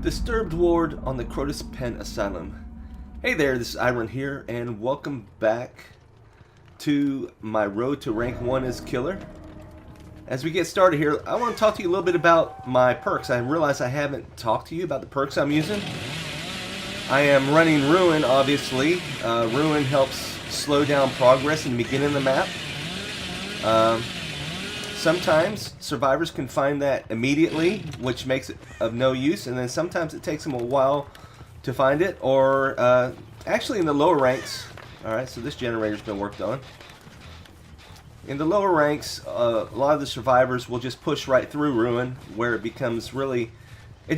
Disturbed Ward on the Crotus Pen Asylum. Hey there, this is iRun here, and welcome back to my road to rank 1 as killer. As we get started here, I want to talk to you a little bit about my perks. I realize I haven't talked to you about the perks I'm using. I am running Ruin, obviously. Ruin helps slow down progress in the beginning of the map. Sometimes survivors can find that immediately, which makes it of no use, and then sometimes it takes them a while to find it, or actually in the lower ranks. Alright, so this generator's been worked on. In the lower ranks, a lot of the survivors will just push right through Ruin, where it becomes really... It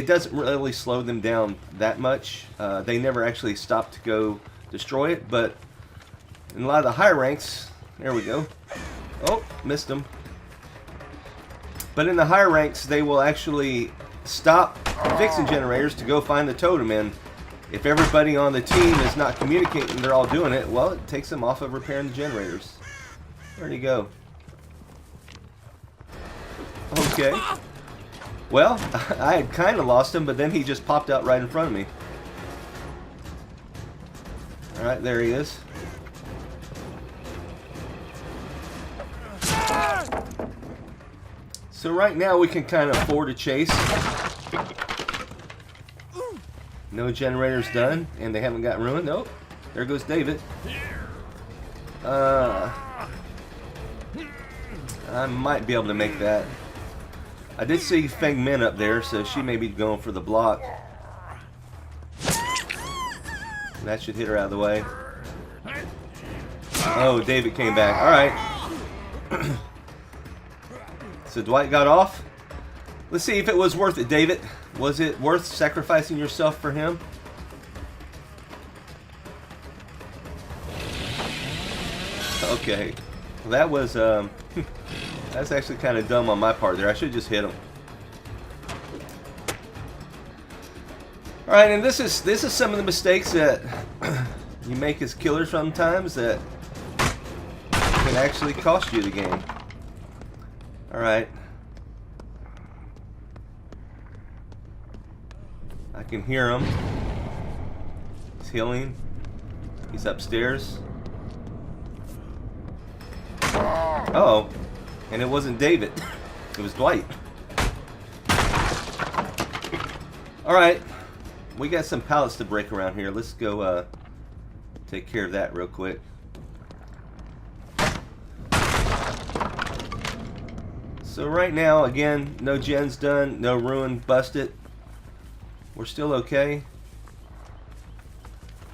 doesn't really slow them down that much. They never actually stop to go destroy it, but in a lot of the higher ranks... There we go. Oh, missed them. But in the higher ranks, they will actually stop fixing generators to go find the totem. And if everybody on the team is not communicating, they're all doing it, well, it takes them off of repairing the generators. Where'd he go? Okay. Well, I had kind of lost him, but then he just popped out right in front of me. Alright, there he is. So right now we can kind of afford a chase. No generators done, and they haven't got ruined. Nope. There goes David. I might be able to make that. I did see Feng Min up there, so she may be going for the block. That should hit her out of the way. Oh, David came back. Alright. So Dwight got off. Let's see if it was worth it, David. Was it worth sacrificing yourself for him? Okay. Well, that was that's actually kind of dumb on my part there. I should just hit him. All right, and this is some of the mistakes that you make as killers sometimes that can actually cost you the game. Alright. I can hear him. He's healing. He's upstairs. Uh-oh. And it wasn't David. It was Dwight. Alright. We got some pallets to break around here. Let's go take care of that real quick. So right now, again, no gens done, no ruin busted. We're still okay.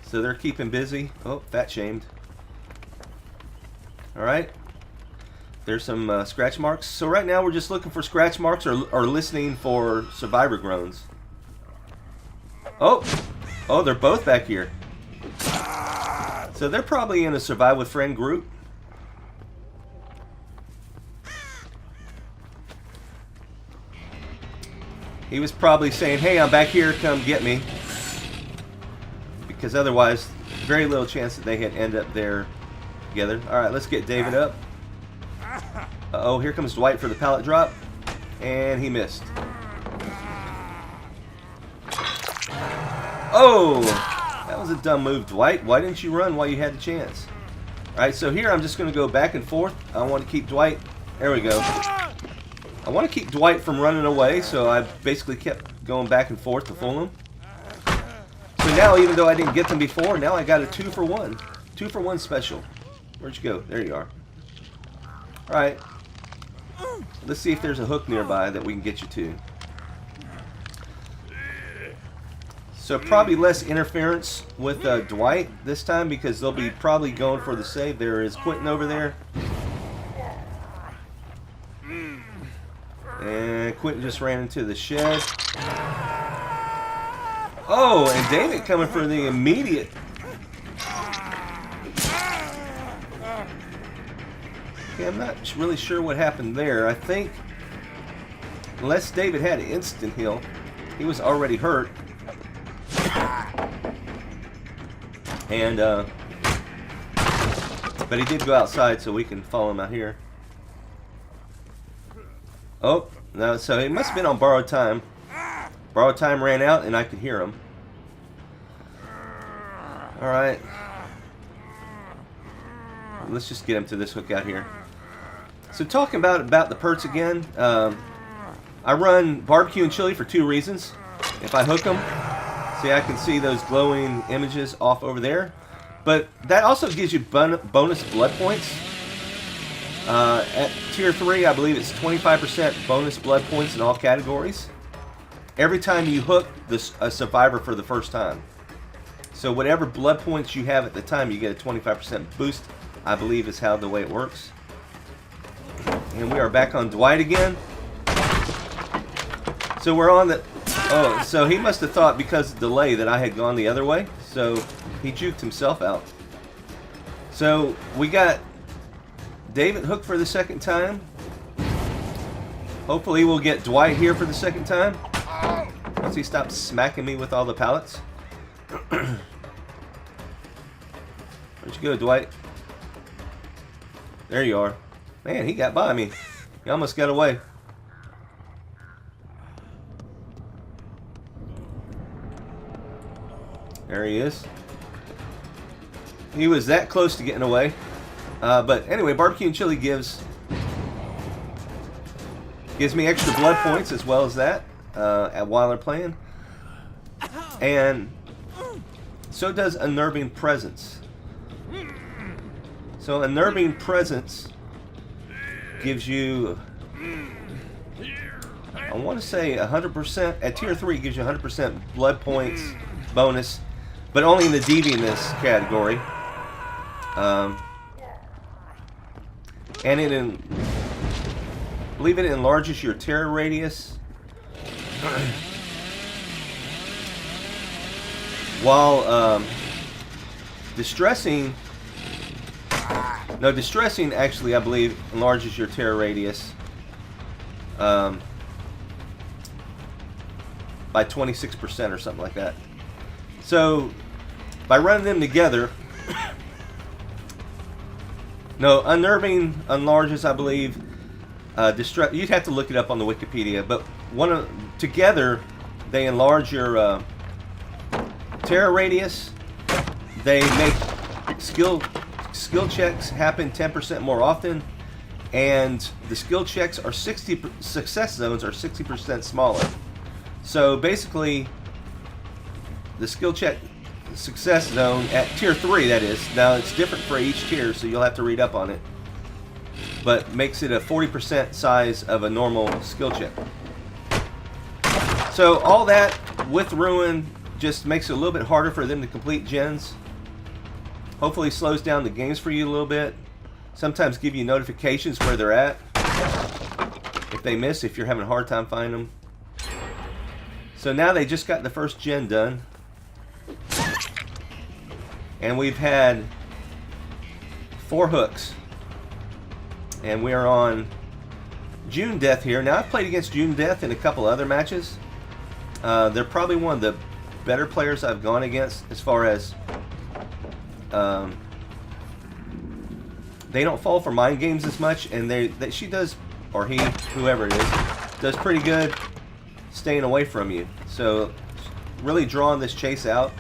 So they're keeping busy. Oh, fat shamed. Alright. There's some scratch marks. So right now we're just looking for scratch marks or listening for survivor groans. Oh! Oh, they're both back here. So they're probably in a survive with friend group. He was probably saying, hey, I'm back here, come get me. Because otherwise, very little chance that they had end up there together. Alright, let's get David up. Uh-oh, here comes Dwight for the pallet drop. And he missed. Oh! That was a dumb move, Dwight. Why didn't you run while you had the chance? Alright, so here I'm just going to go back and forth. I want to keep Dwight. There we go. I want to keep Dwight from running away, so I basically kept going back and forth to fool him. So now, even though I didn't get them before, now I got a 2-for-1. 2-for-1 special. Where'd you go? There you are. Alright. Let's see if there's a hook nearby that we can get you to. So probably less interference with Dwight this time, because they'll be probably going for the save. There is Quentin over there. And Quentin just ran into the shed. Oh, and David coming for the immediate. Okay, I'm not really sure what happened there. I think, unless David had an instant heal, he was already hurt. And, but he did go outside, so we can follow him out here. Oh, no, so it must have been on borrowed time. Borrowed time ran out, and I could hear him. All right. Let's just get him to this hook out here. So talking about the perks again, I run barbecue and chili for 2 reasons. If I hook them, see, I can see those glowing images off over there. But that also gives you bonus blood points. At tier 3, I believe it's 25% bonus blood points in all categories. Every time you hook a survivor for the first time. So whatever blood points you have at the time, you get a 25% boost, I believe is how the way it works. And we are back on Dwight again. So we're on the... Oh, so he must have thought because of delay that I had gone the other way. So he juked himself out. So we got David hooked for the second time. Hopefully we'll get Dwight here for the second time. Once he stops smacking me with all the pallets. Where'd you go, Dwight? There you are. Man, he got by me. He almost got away. There he is. He was that close to getting away. But anyway, barbecue and chili gives me extra blood points as well as that while they're playing. And so does Unnerving Presence. So Unnerving Presence gives you, I want to say 100%, at tier 3 it gives you 100% blood points bonus, but only in the deviantness category. And I believe it enlarges your terror radius. While distressing actually, I believe, enlarges your terror radius by 26% or something like that. So by running them together, no, Unnerving enlarges, I believe, you'd have to look it up on the Wikipedia, but together they enlarge your terror radius. They make skill checks happen 10% more often, and the skill checks are success zones are 60% smaller. So basically, the skill check success zone at tier 3, that is, now it's different for each tier, so you'll have to read up on it, but makes it a 40% size of a normal skill check. So all that with Ruin just makes it a little bit harder for them to complete gens. Hopefully slows down the games for you a little bit. Sometimes give you notifications where they're at if they miss, if you're having a hard time finding them. So now they just got the first gen done. And we've had 4 hooks. And we are on June Death here. Now I've played against June Death in a couple other matches. They're probably one of the better players I've gone against as far as they don't fall for mind games as much, and she does, or he, whoever it is, does pretty good staying away from you. So really drawing this chase out.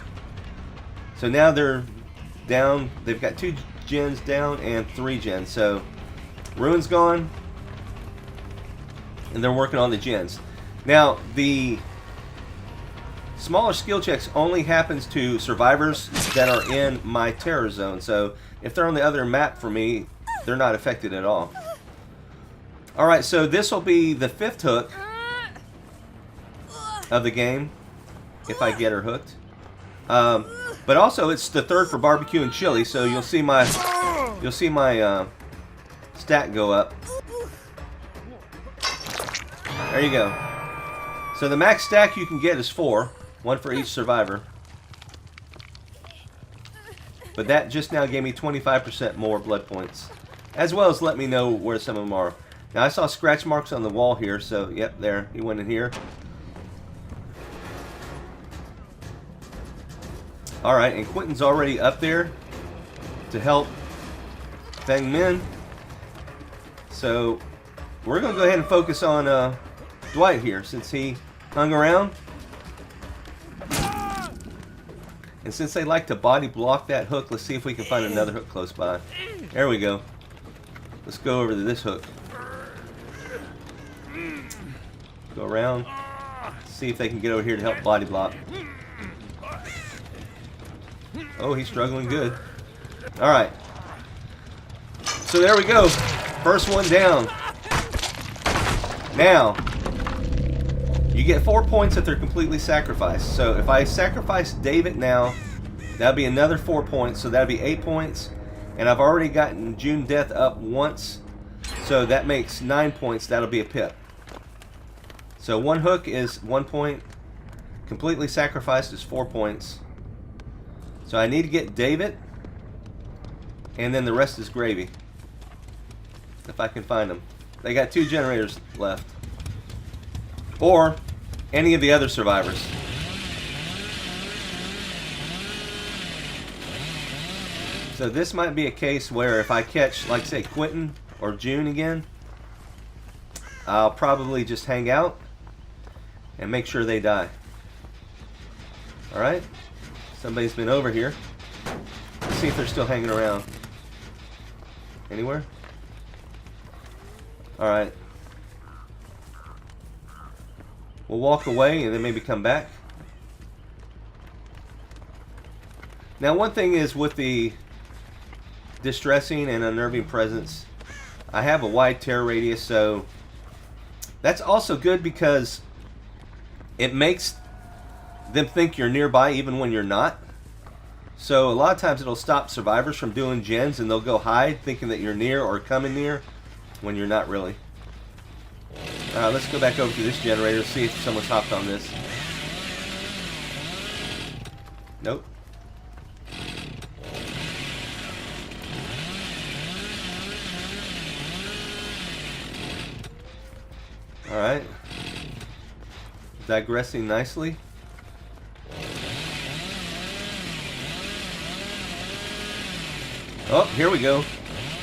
So now they're down. They've got 2 gens down and 3 gens. So Ruin's gone, and they're working on the gens. Now the smaller skill checks only happens to survivors that are in my terror zone. So if they're on the other map for me, they're not affected at all. Alright, so this will be the 5th hook of the game, if I get her hooked. But also it's the 3rd for barbecue and chili, so you'll see my stat go up. There you go. So the max stack you can get is 4. 1 for each survivor. But that just now gave me 25% more blood points, as well as let me know where some of them are. Now I saw scratch marks on the wall here, so yep, there, he went in here. Alright, and Quentin's already up there to help Feng Min. So we're going to go ahead and focus on Dwight here, since he hung around. And since they like to body block that hook, let's see if we can find another hook close by. There we go. Let's go over to this hook. Go around. See if they can get over here to help body block. Oh, he's struggling good. Alright. So there we go. First one down. Now, you get 4 points if they're completely sacrificed. So if I sacrifice David now, that'll be another 4 points. So that'll be 8 points. And I've already gotten June Death up once. So that makes 9 points. That'll be a pip. So one hook is 1 point. Completely sacrificed is 4 points. So I need to get David. And then the rest is gravy. If I can find them. They got 2 generators left. Or any of the other survivors. So this might be a case where if I catch, like say, Quentin or June again, I'll probably just hang out and make sure they die. Alright? Somebody's been over here. Let's see if they're still hanging around. Anywhere? Alright. We'll walk away and then maybe come back. Now one thing is with the distressing and unnerving presence, I have a wide tear radius, so that's also good because it makes them think you're nearby even when you're not. So a lot of times it'll stop survivors from doing gens and they'll go hide thinking that you're near or coming near when you're not really. Let's go back over to this generator, see if someone's hopped on this. Nope. Alright. Digressing nicely. Oh, here we go.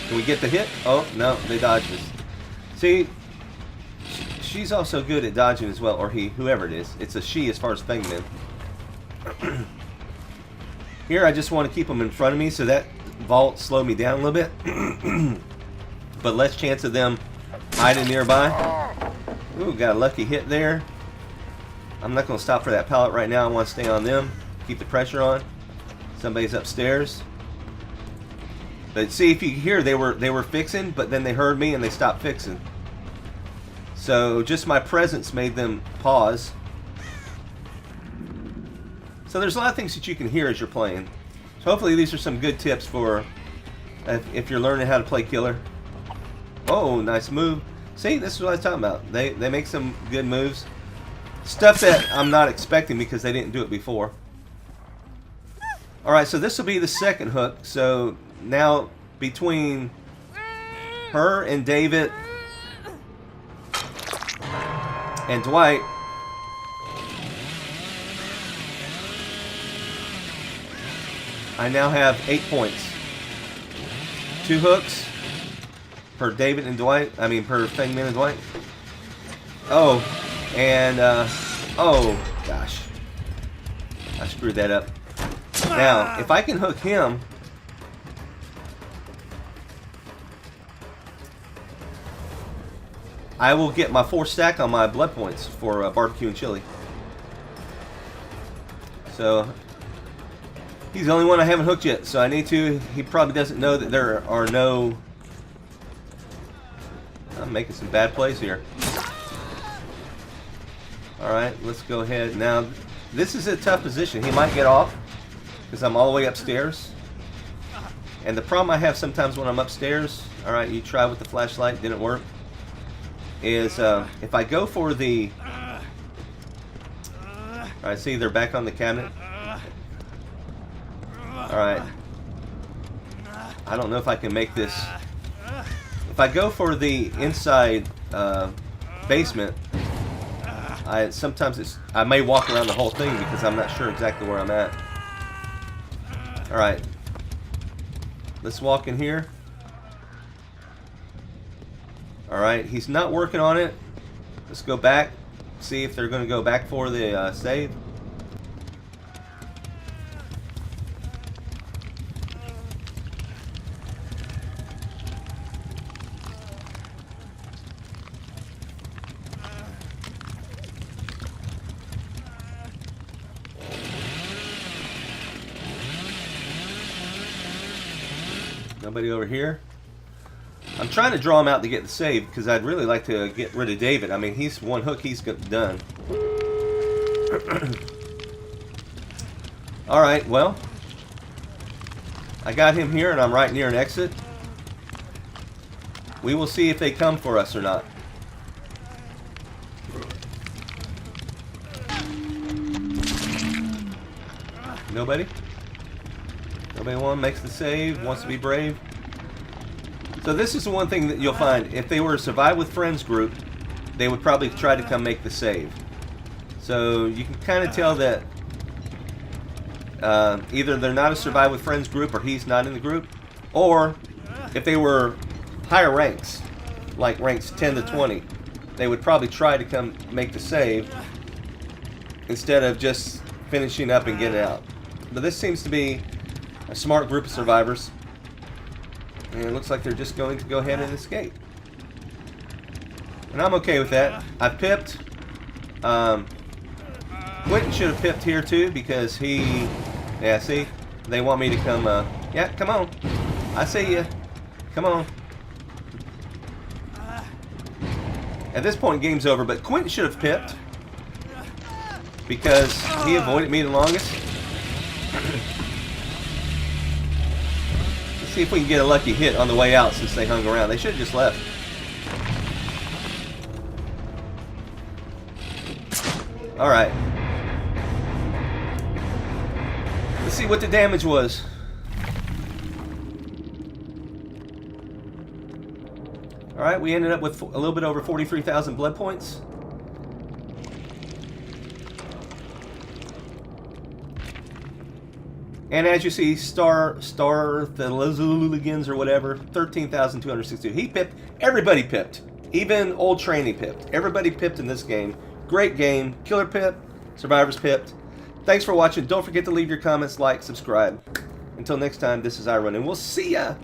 Can we get the hit? Oh, no, they dodged us. See, she's also good at dodging as well, or he, whoever it is. It's a she as far as Fengman. Here, I just want to keep them in front of me so that vault slowed me down a little bit. But less chance of them hiding nearby. Ooh, got a lucky hit there. I'm not going to stop for that pallet right now. I want to stay on them. Keep the pressure on. Somebody's upstairs. But see, if you hear, they were fixing, but then they heard me and they stopped fixing. So just my presence made them pause. So there's a lot of things that you can hear as you're playing. So hopefully these are some good tips for if you're learning how to play killer. Oh, nice move. See, this is what I was talking about. They make some good moves. Stuff that I'm not expecting because they didn't do it before. Alright, so this will be the second hook. So now between her and David and Dwight, I now have 8 points. 2 hooks per David and Dwight. I mean, per Fengman and Dwight. Oh, and oh gosh, I screwed that up. Now, if I can hook him, I will get my 4 stack on my blood points for barbecue and chili. So he's the only one I haven't hooked yet, so I need to. He probably doesn't know that there are no. I'm making some bad plays here. Alright, let's go ahead. Now, this is a tough position. He might get off because I'm all the way upstairs. And the problem I have sometimes when I'm upstairs, alright, you try with the flashlight, didn't work, is if I go for the. Alright, see, they're back on the cabinet. Alright. I don't know if I can make this. If I go for the inside basement, sometimes I may walk around the whole thing because I'm not sure exactly where I'm at. Alright. Let's walk in here. Alright, he's not working on it. Let's go back. See if they're going to go back for the save. Nobody over here. I'm trying to draw him out to get the save because I'd really like to get rid of David. I mean, he's one hook, he's done. Alright, well, I got him here and I'm right near an exit. We will see if they come for us or not. Nobody? Nobody makes the save, wants to be brave. So this is the one thing that you'll find. If they were a Survive with Friends group, they would probably try to come make the save. So you can kind of tell that either they're not a Survive with Friends group or he's not in the group. Or if they were higher ranks, like ranks 10 to 20, they would probably try to come make the save instead of just finishing up and getting out. But this seems to be a smart group of survivors. And it looks like they're just going to go ahead and escape. And I'm okay with that. I've pipped. Quentin should have pipped here too because he... Yeah, see? They want me to come... yeah, come on. I see you. Come on. At this point, game's over, but Quentin should have pipped because he avoided me the longest. Let's see if we can get a lucky hit on the way out since they hung around. They should have just left. Alright. Let's see what the damage was. Alright, we ended up with a little bit over 43,000 blood points. And as you see, Star the Lizuligans or whatever, 13,262. He pipped. Everybody pipped. Even old Tranny pipped. Everybody pipped in this game. Great game. Killer pip. Survivors pipped. Thanks for watching. Don't forget to leave your comments, like, subscribe. Until next time, this is iRun, and we'll see ya!